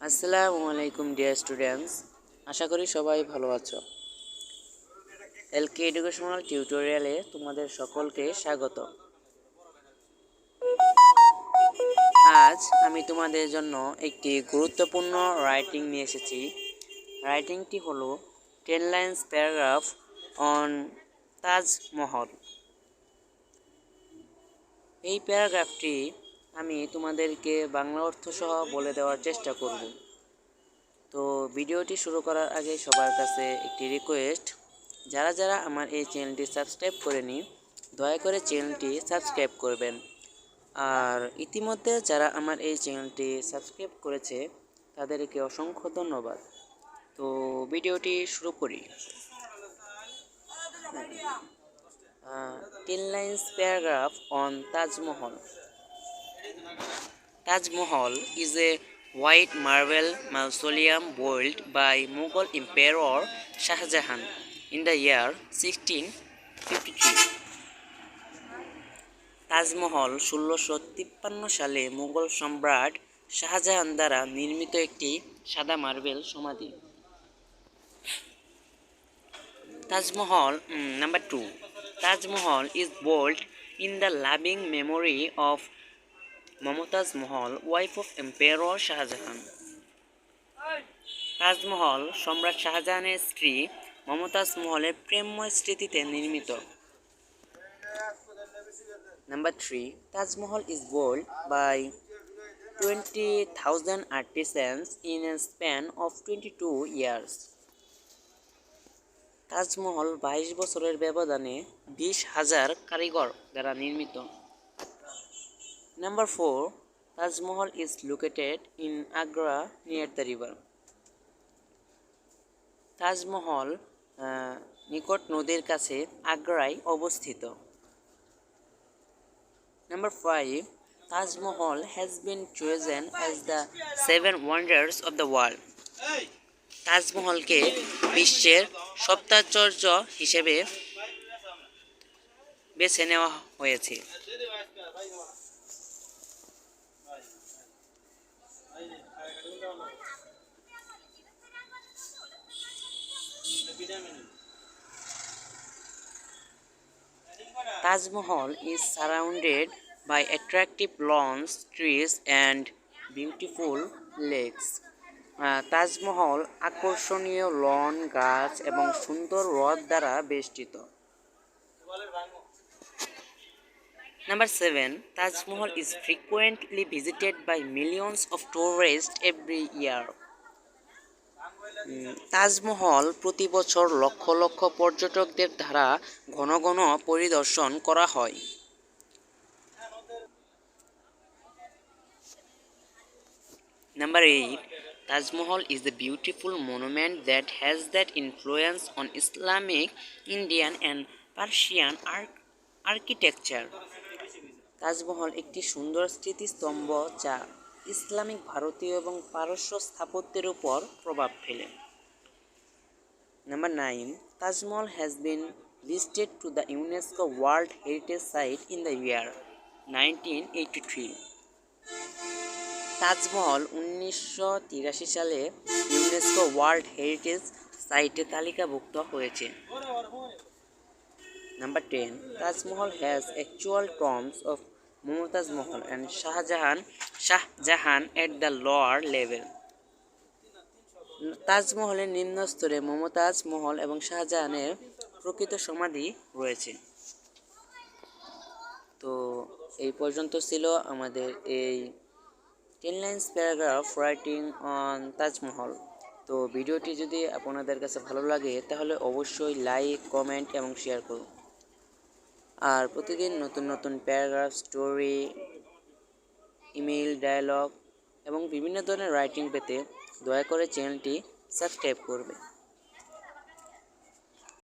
আসসালামু আলাইকুম dear students, আশা করি সবাই ভালো আছো। এলকে এডুকেশনাল টিউটোরিয়ালে তোমাদের সকলকে স্বাগত। আজ আমি তোমাদের জন্য একটি গুরুত্বপূর্ণ রাইটিং নিয়ে এসেছি। রাইটিংটি হলো 10 লাইন্স প্যারাগ্রাফ অন তাজমহল। এই প্যারাগ্রাফটি আমি তোমাদেরকে বাংলা অর্থ সহ বলে দেওয়ার চেষ্টা করব। তো ভিডিওটি শুরু করার আগে সবার কাছে একটি রিকোয়েস্ট, যারা যারা আমার এই চ্যানেলটি সাবস্ক্রাইব করেনি দয়া করে চ্যানেলটি সাবস্ক্রাইব করবেন। আর ইতিমধ্যে যারা আমার এই চ্যানেলটি সাবস্ক্রাইব করেছে তাদেরকে অসংখ্য ধন্যবাদ। তো ভিডিওটি শুরু করি। 10 lines paragraph on Taj Mahal. Taj Mahal is a white marble mausoleum built by Mughal Emperor Shah Jahan in the year 1653. Taj Mahal 1653 সালে মুঘল সম্রাট শাহজাহান দ্বারা নির্মিত একটি সাদা মার্বেল সমাধি। Taj Mahal Number 2. Tajmahal is built in the loving memory of Mumtaz Mahal, wife of Emperor Shah Jahan. Taj Mahal সম্রাট শাহজাহানের স্ত্রী মমতাজ মহলের প্রেমময় স্মৃতিতে নির্মিত। Number 3. Taj Mahal is built by 20,000 artisans in a span of 22 years. Taj Mahal 22 বছরের ব্যবধানে 20,000 কারিগর দ্বারা নির্মিত। Number 4. Taj Mahal is located in Agra near the river. Taj Mahal নিকট নদীর কাছে আগ্রায় অবস্থিত। Number 5. Taj Mahal has been chosen as the 7 wonders of the world. তাজমহলকে বিশ্বের সপ্তাশ্চর্য হিসেবে বেছে নেওয়া হয়েছে। Taj Mahal is surrounded by attractive lawns, trees and beautiful lakes. Taj Mahal আকর্ষণীয় লন, গাছ এবং সুন্দর হ্রদ দ্বারা বেষ্টিত। Number 7. Taj Mahal is frequently visited by millions of tourists every year. Taj Mahal প্রতি বছর লক্ষ লক্ষ পর্যটকদের দ্বারা ঘন ঘন পরিদর্শন করা হয়। Number 8. Taj Mahal is a beautiful monument that has that influence on Islamic, Indian and Persian architecture. Taj Mahal একটি সুন্দর স্মৃতিস্তম্ভ যা ইসলামিক, ভারতীয় এবং পারস্য স্থাপত্যের উপর প্রভাব ফেলে। Number 9. Taj Mahal has been listed to the UNESCO World Heritage Site in the year 1983. Taj Mahal 1983 সালে ইউনেস্কো ওয়ার্ল্ড হেরিটেজ সাইটে তালিকাভুক্ত হয়েছে। Number 10. Taj Mahal has actual tombs of Mumtaz Mahal and Shah Jahan at the lower level. তাজমহলের নিম্ন স্তরে মমতাজ মহল এবং শাহজাহানের প্রকৃত সমাধি রয়েছে। তো এই পর্যন্ত ছিল আমাদের এই 10 lines paragraph writing on Taj Mahal. তো ভিডিওটি যদি আপনাদের কাছে ভালো লাগে তাহলে অবশ্যই লাইক, কমেন্ট এবং শেয়ার করুন। আর প্রতিদিন নতুন নতুন প্যারাগ্রাফ, স্টোরি, ইমেইল, ডায়ালগ এবং বিভিন্ন ধরনের রাইটিং পেতে দয়া করে চ্যানেলটি সাবস্ক্রাইব করবে।